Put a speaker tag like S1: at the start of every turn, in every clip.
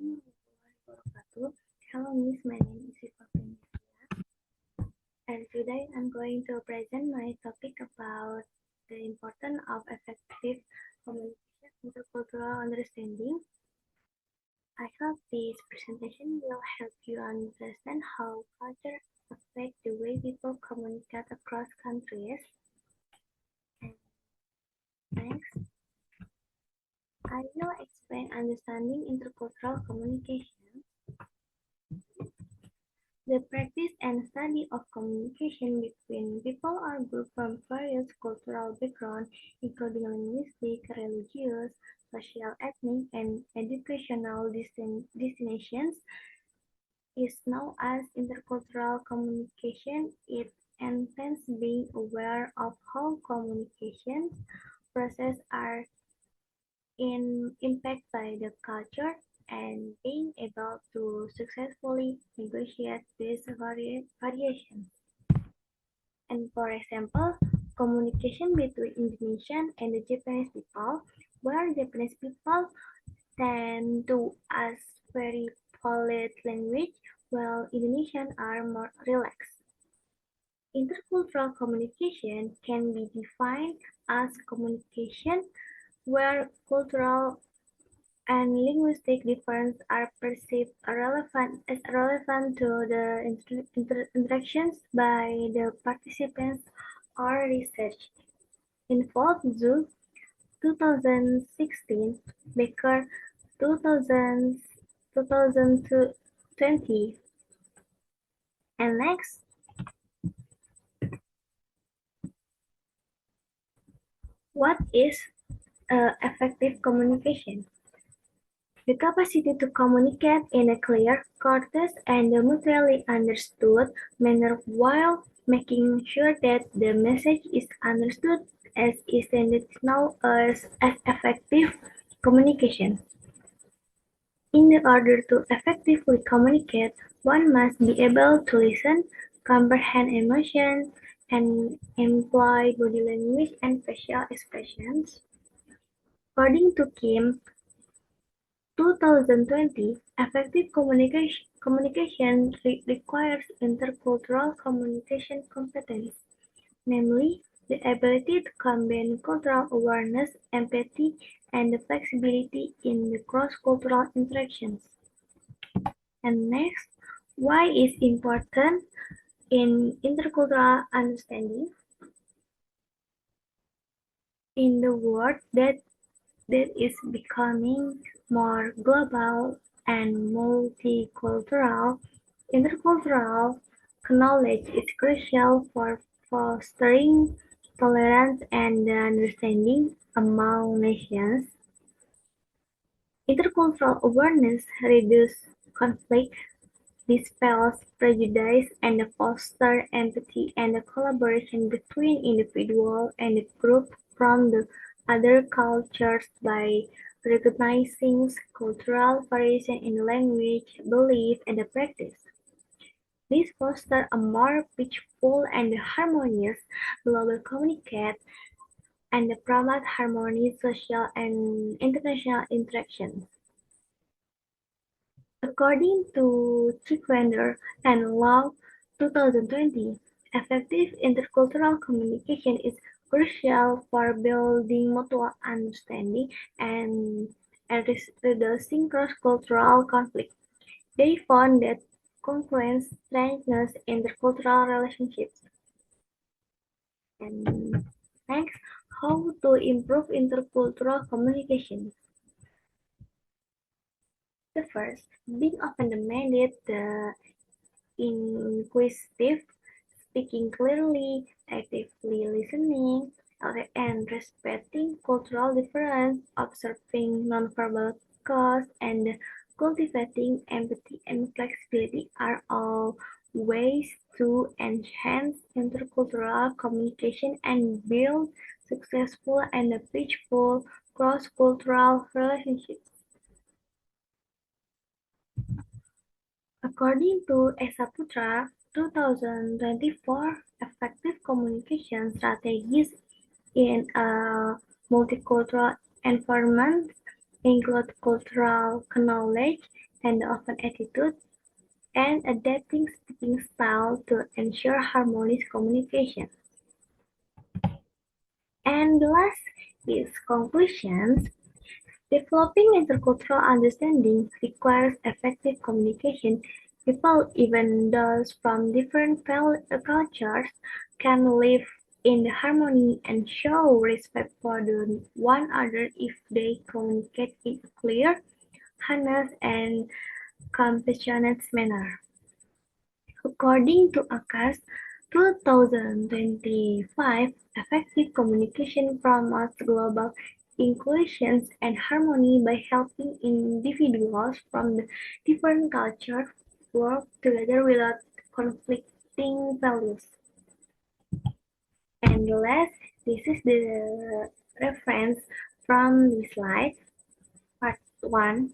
S1: Wabarakatuh. Hello, Miss. My name is Rifa Fenesia, and today I'm going to present my topic about the importance of effective communication intercultural understanding. I hope this presentation will help you understand how culture affects the way people communicate across countries. And next, I will explain understanding intercultural communication. The practice and study of communication between people or groups from various cultural backgrounds, including linguistic, religious, social, ethnic, and educational destinations, is known as intercultural communication. It entails being aware of how communication processes are impacted by the culture and being able to successfully negotiate these variations. And for example, communication between Indonesian and the Japanese people, where Japanese people tend to use very polite language, while Indonesian are more relaxed. Intercultural communication can be defined as communication where cultural and linguistic differences are perceived as relevant to the interactions by the participants or research. In Folk Zoo 2016, Baker 2020, and next, what is effective communication? The capacity to communicate in a clear, courteous, and mutually understood manner while making sure that the message is understood as is known as effective communication. In order to effectively communicate, one must be able to listen, comprehend emotions, and employ body language and facial expressions. According to Kim, 2020, effective communication requires intercultural communication competence, namely, the ability to combine cultural awareness, empathy, and flexibility in the cross-cultural interactions. And next, why is important in intercultural understanding? In the world that is becoming more global and multicultural, intercultural knowledge is crucial for fostering tolerance and understanding among nations. Intercultural awareness reduces conflict, dispels prejudice, and fosters empathy and collaboration between individuals and groups from the other cultures by recognizing cultural variation in language, belief, and practice. This fosters a more peaceful and harmonious global communication and promotes harmonious social and international interactions. According to Chikwender and Law 2020, effective intercultural communication is crucial for building mutual understanding and reducing cross-cultural conflict. They found that confluence strengthens intercultural relationships. And next, how to improve intercultural communication. The first, being open-minded, the inquisitive, speaking clearly, actively listening, and respecting cultural difference, observing nonverbal cues, and cultivating empathy and flexibility are all ways to enhance intercultural communication and build successful and peaceful cross-cultural relationships. According to Esa Putra, 2024, effective communication strategies in a multicultural environment include cultural knowledge, and open attitude, and adapting speaking style to ensure harmonious communication. And the last is conclusions. Developing intercultural understanding requires effective communication. People, even those from different cultures, can live in harmony and show respect for the one another if they communicate in a clear, honest, and compassionate manner. According to ACAS 2025, effective communication promotes global inclusion and harmony by helping individuals from the different cultures work together without conflicting values. And last, this is the reference from the slide, part 1.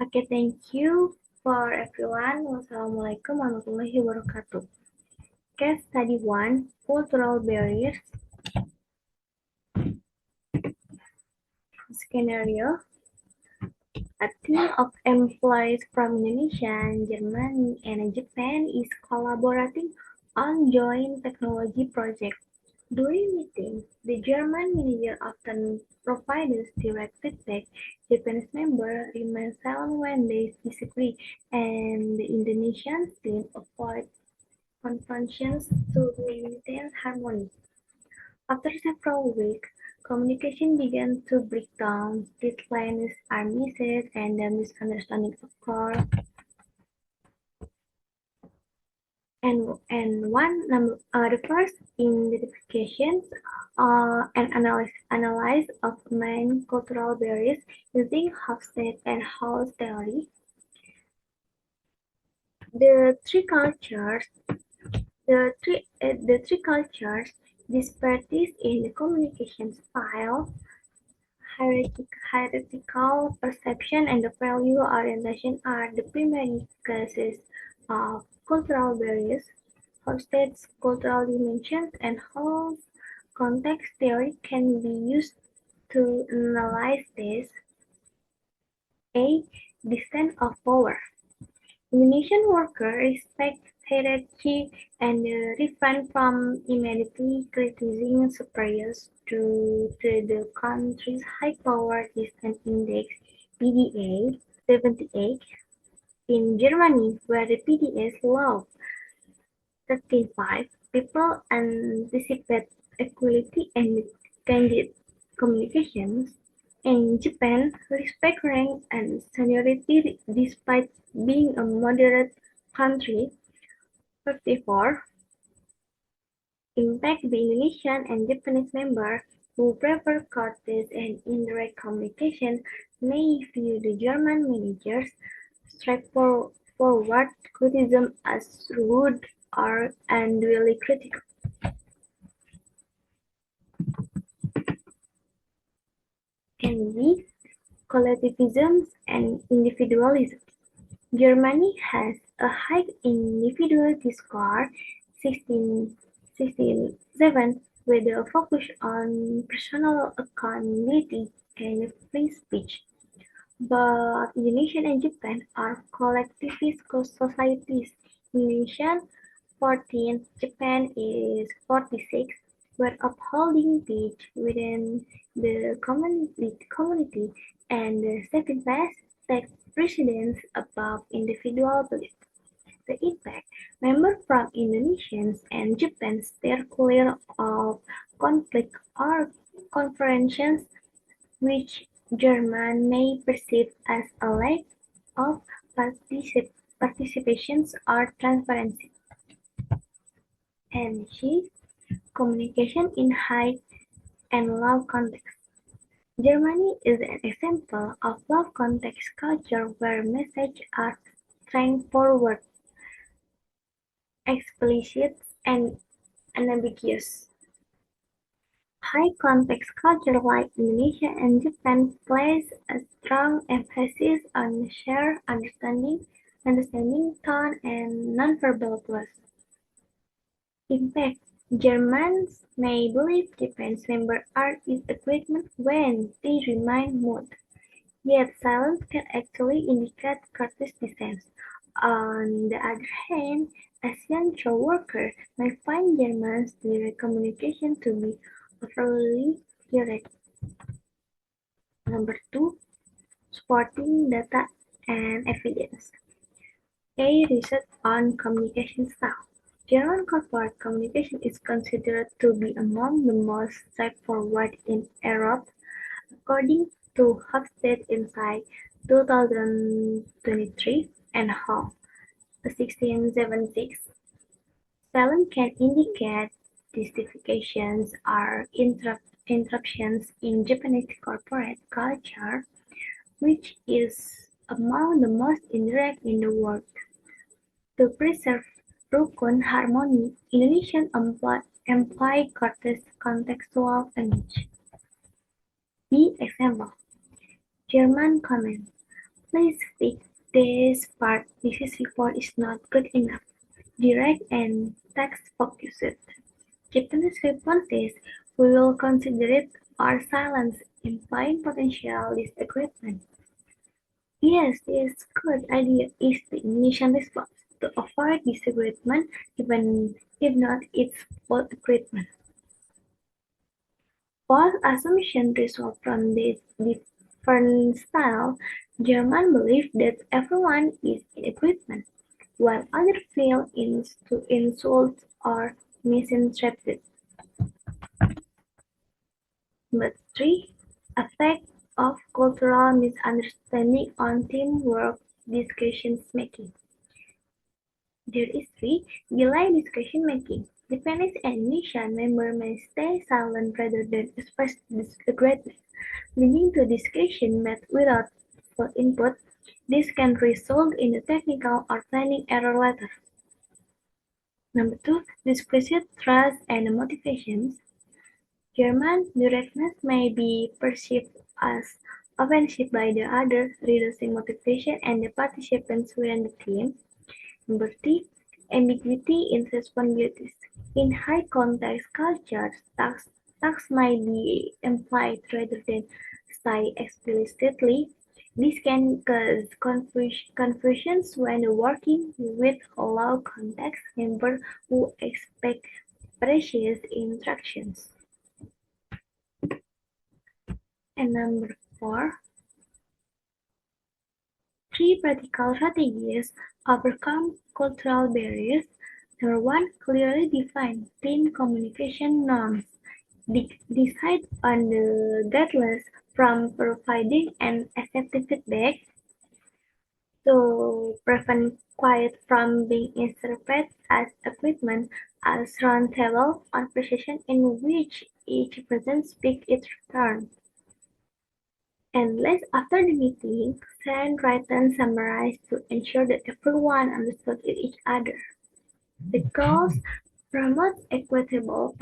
S1: Okay, thank you for everyone. Wassalamualaikum warahmatullahi wabarakatuh. Case study 1, cultural barriers. Scenario, a team of employees from Indonesia, Germany, and Japan is collaborating on joint technology project. During meetings, the German manager often provides direct feedback. Japanese member remain silent when they disagree, and the Indonesian team avoid confrontations to maintain harmony. After several weeks, communication began to break down, deadlines are missed, and the misunderstandings occur. The first identifications and analyze of main cultural barriers using Hofstede and Hall's theory. The three cultures, the three cultures, disparities in the communication style, hierarchical perception, and the value orientation are the primary causes of cultural barriers. Hofstede's cultural dimensions and Hall's context theory can be used to analyze this. A. Distance of power. Indonesian workers respect hierarchy and refrain from immediately criticizing superiors due to the country's high power distance index (PDA) 78. In Germany, where the PDA is low 13.5, people anticipate equality and candid communications. In Japan, respect rank and seniority despite being a moderate country. 54. Impact the Indonesian and Japanese members who prefer courteous and indirect communication may view the German manager's straightforward criticism as rude or unduly critical. And B. Collectivism and individualism. Germany has a high individuality score, 67, with a focus on personal accountability and free speech. But Indonesia and Japan are collectivist societies. Indonesia 14, Japan is 46, where upholding peace within the community and the second best takes precedence above individual belief. The impact. Members from Indonesia and Japan steer clear of conflict or confrontations which German may perceive as a lack of participation or transparency. And C. Communication in high and low context. Germany is an example of low context culture where messages are straightforward, explicit, and unambiguous. High context culture like Indonesia and Japan place a strong emphasis on shared understanding, tone, and nonverbal clues. Impact. Germans may believe Japan's members are inadequate when they remain mute, Yet silence can actually indicate courteous dissent. On the other hand, Asian workers may find German's direct communication to be overly direct. Number two, supporting data and evidence. A research on communication style. German corporate communication is considered to be among the most straightforward in Europe, according to Hofstede Insight 2023 and Hall 1676. Spelling can indicate justifications or interruptions in Japanese corporate culture, which is among the most indirect in the world. To preserve rukun harmony, Indonesian employ contextual image. B example. German comment. Please fix this part. This report is not good enough. Direct and text-focused. Japanese response is, we will consider it or silence, implying potential disagreement. Yes, this good idea is the Indonesian response to avoid disagreement, even if not its full agreement. False assumption result from this different style. German believe that everyone is in agreement, while others feel to insult or misinterpreted. Number three, effect of cultural misunderstanding on teamwork decision-making. There is three, delay decision-making. Japanese and Indonesian members may stay silent rather than express disagreement, leading to discussion met without full input. This can result in a technical or planning error later. Number two, explicit trust and motivations. German directness may be perceived as offensive by the other, reducing motivation and the participants within the team. Number three, ambiguity in responsibilities. In high-context cultures, tasks might be implied rather than stated explicitly. This can cause confusions when working with low-context members who expect precise instructions. And number four, three practical strategies overcome cultural barriers. Number one, clearly define team communication norms. Decide on the guidelines from providing and accepting feedback to prevent quiet from being interpreted as agreement as roundtable conversation in which each person speaks its turn. And last after the meeting, send written summarize to ensure that everyone understood each other. The goals promote equitable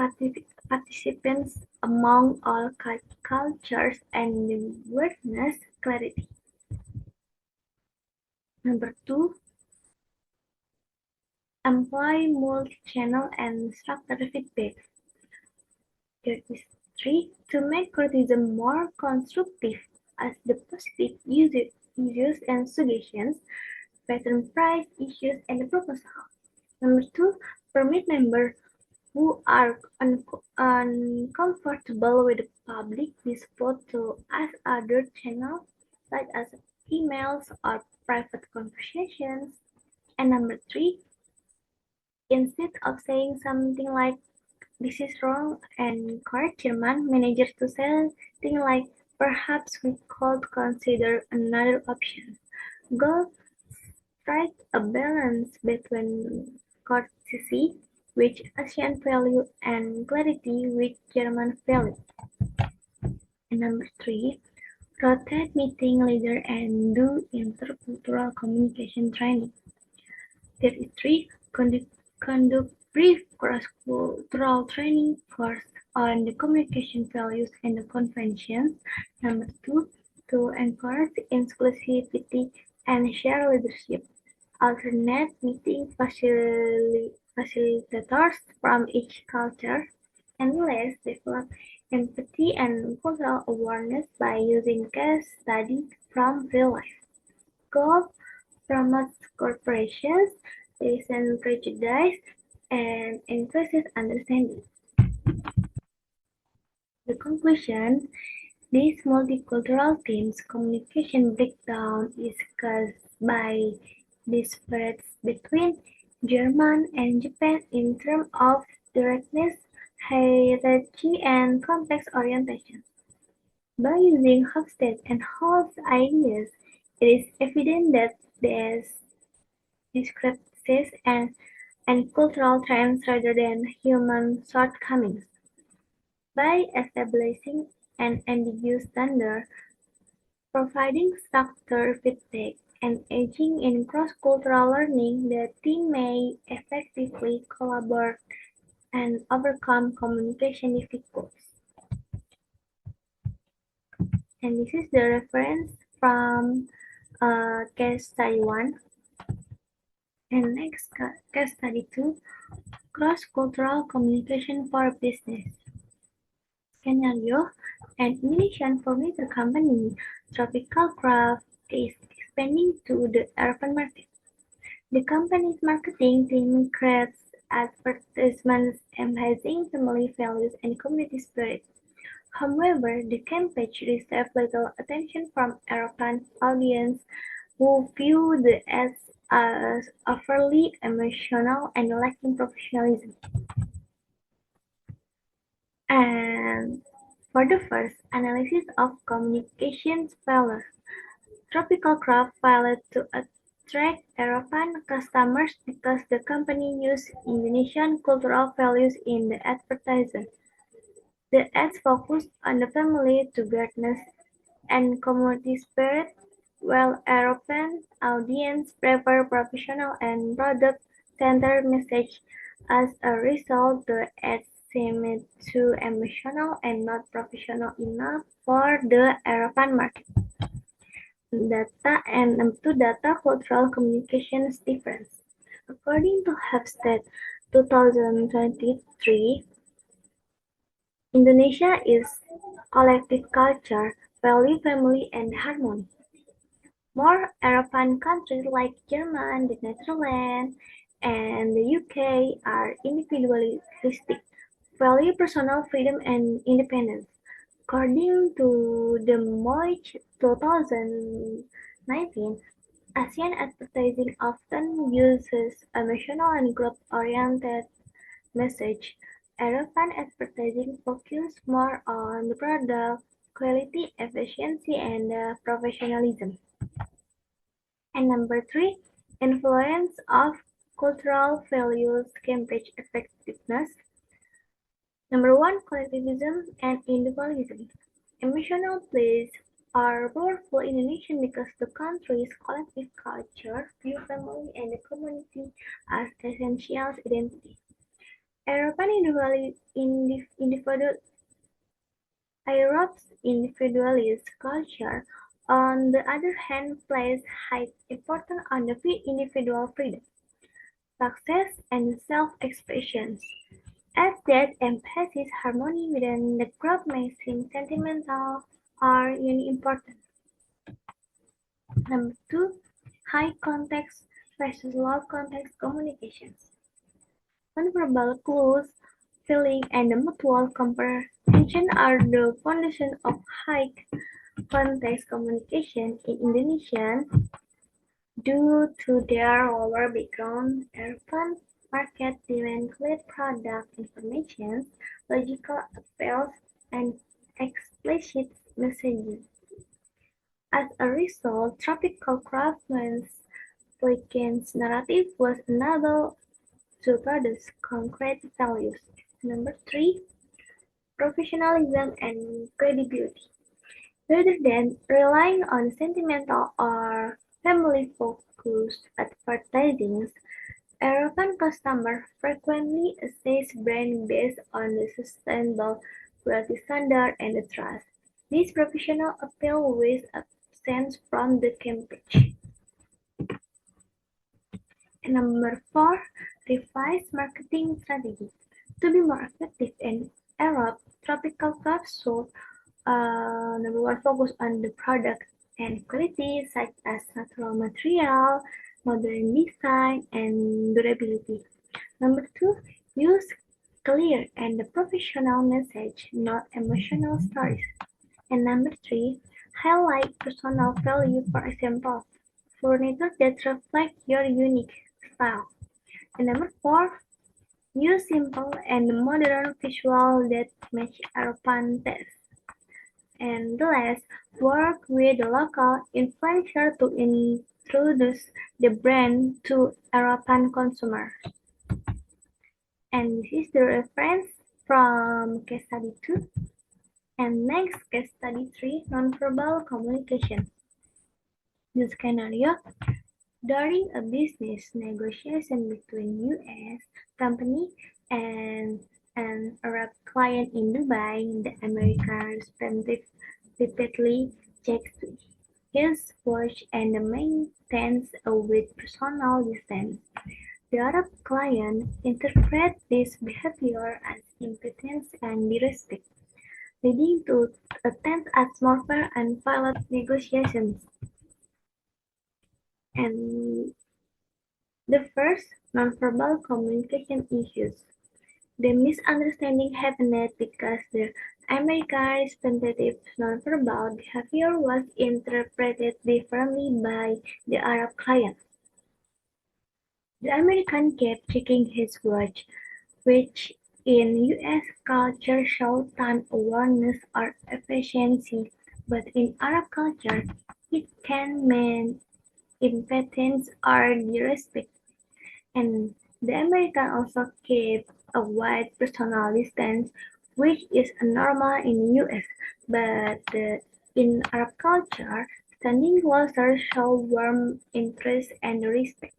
S1: participants among all cultures and witness clarity. Number two, employ multi-channel and structured feedback. There is three, to make criticism more constructive as the positive issues and suggestions, pattern price issues and the proposal. Number two, permit members who are uncomfortable with the public display to ask other channels such as emails or private conversations. And number three, instead of saying something like this is wrong and encourage German managers to say things like perhaps we could consider another option. Go strike a balance between courtesy, which Asian value, and clarity, which German value. And number three, rotate meeting leader and do intercultural communication training. There is three, conduct brief cross-cultural training course on the communication values and the conventions. Number two, to encourage inclusivity and share leadership. Alternate meeting facilitators from each culture, and last, develop empathy, and cultural awareness by using case studies from real life. Goal promotes corporations, lessens prejudice, and increases understanding. The conclusion: this multicultural team's communication breakdown is caused by disparities between German and Japan in terms of directness, hierarchy, and complex orientation. By using Hofstede and Hall's ideas, it is evident that these discrepancies and cultural trends rather than human shortcomings. By establishing an ambiguous standard, providing structured feedback, and engaging in cross-cultural learning, the team may effectively collaborate and overcome communication difficulties. And this is the reference from case study 1. And next, case study 2, cross-cultural communication for business. Scenario: an Indonesian furniture company, Tropical Craft, is expanding to the urban market. The company's marketing team creates advertisements emphasizing family values and community spirit. However, the campaign received little attention from European audiences who view the ads as overly emotional and lacking professionalism. And for the first, analysis of communications failure. Tropical Craft failed to attract European customers because the company used Indonesian cultural values in the advertising. The ads focused on the family togetherness and community spirit, while European audiences prefer professional and product-centered message. As a result, the ads seemed too emotional and not professional enough for the European market. Data and to data cultural communications difference. According to Hofstede 2023, Indonesia is collective culture, value family and harmony. More European countries like Germany, the Netherlands, and the UK are individualistic, value personal freedom and independence. According to the Moich 2019, Asian advertising often uses emotional and group-oriented message. European advertising focuses more on the product, quality, efficiency, and professionalism. And number 3, influence of cultural values Cambridge effectiveness. Number 1, collectivism and individualism. Emotional plays are powerful in Indonesian because the country's collective culture view family and the community as essential identity. Europe's individualist culture, on the other hand, places high importance on the individual freedom, success, and self-expression. As that emphasizes harmony within the group may seem sentimental or unimportant. Number 2, high context versus low context communications. Nonverbal clues, feeling, and mutual comprehension are the foundation of high context communication in Indonesian. Due to their lower background, urban market demand clear product information, logical appeals, and explicit messaging. As a result, Tropical Craftman's Weekend's narrative was unable to produce concrete values. Number 3, professionalism and credibility. Rather than relying on sentimental or family-focused advertising, European customers frequently assess brands based on the sustainable quality standard and the trust. This professional appeal was absent from the campaign. And number 4, revise marketing strategy. To be more effective in Europe, tropical crops should number one, focus on the product and quality, such as natural material, modern design, and durability. Number two, use clear and professional message, not emotional stories. And number three, highlight personal value, for example, furniture that reflect your unique style. And number four, use simple and modern visual that match European taste. And the last, work with the local influencer to introduce the brand to European consumers. And this is the reference from case study 2. And next, case study 3, nonverbal communication. The scenario, during a business negotiation between U.S. company and an Arab client in Dubai, the American representative repeatedly checks his watch and maintains a with personal distance. The Arab client interprets this behavior as impotence and disrespect, leading to a tense atmosphere and violent negotiations. And the first, nonverbal communication issues. The misunderstanding happened because the American representative's nonverbal behavior was interpreted differently by the Arab client. The American kept checking his watch, which in US culture shows time awareness or efficiency, but in Arab culture it can mean impotence or disrespect. And the American also kept a wide personal distance, which is normal in US, but in Arab culture, standing closer shows warm interest and respect.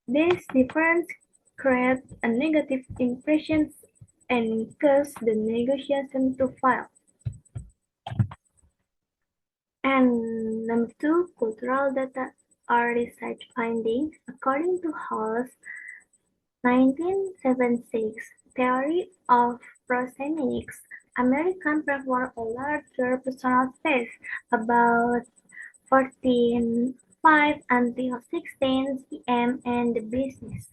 S1: This difference creates a negative impression and causes the negotiation to fail. And number two, cultural data or research findings. According to Hall's 1976 theory of prosemics, Americans prefer a larger personal space, about 14.5 until 16 cm, and the business.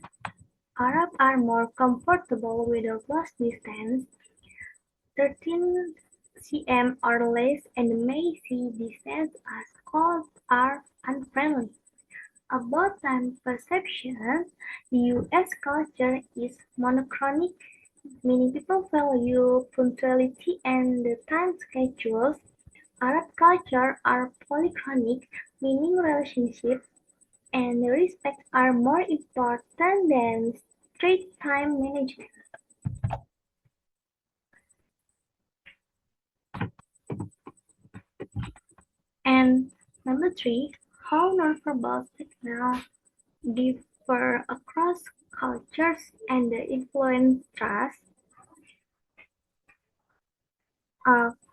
S1: Arabs are more comfortable with a close distance, 13 cm or less, and may see distance as cold or unfriendly. About time perception, US culture is monochronic, meaning people value punctuality and the time schedules. Arab culture are polychronic, meaning relationships and respect are more important than strict time management. And number three, how nonverbal signals differ across cultures and influence trust.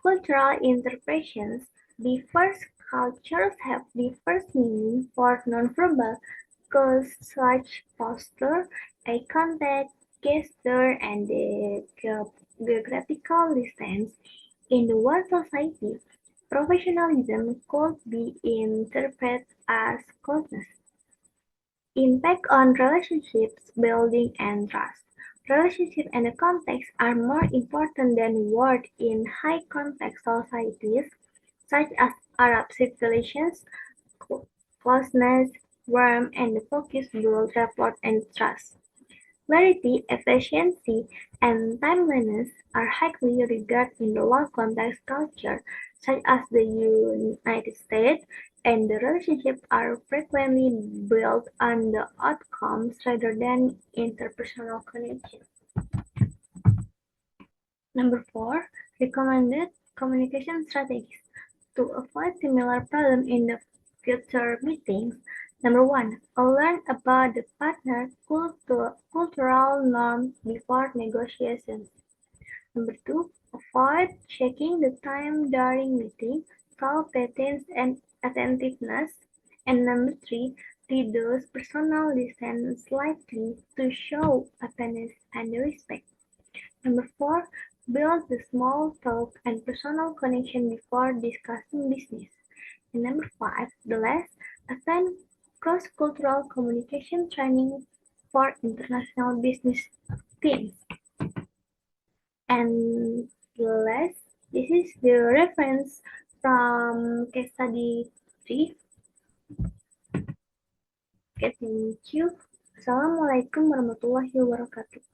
S1: Cultural interpretations. Diverse cultures have diverse meaning for nonverbal cues such posture, eye contact, gesture, and the geographical distance. In the one society, professionalism could be interpreted as closeness. Impact on relationships building and trust. Relationship and context are more important than words in high-context societies, such as Arab civilizations. Closeness, warmth, and focus build rapport and trust. Clarity, efficiency, and timeliness are highly regarded in the low-context culture, such as the United States, and the relationships are frequently built on the outcomes rather than interpersonal connections. Number 4, recommended communication strategies to avoid similar problems in the future meetings. Number 1, learn about the partner's cultural norms before negotiations. Number 2, avoid checking the time during meetings, show patience and attentiveness. And number 3, reduce personal distance slightly to show openness and respect. Number 4, Build the small talk and personal connection before discussing business. And number five, the last, attend cross-cultural communication training for international business teams. And the last, this is the reference from case study 3. Okay, thank you. Assalamualaikum warahmatullahi wabarakatuh.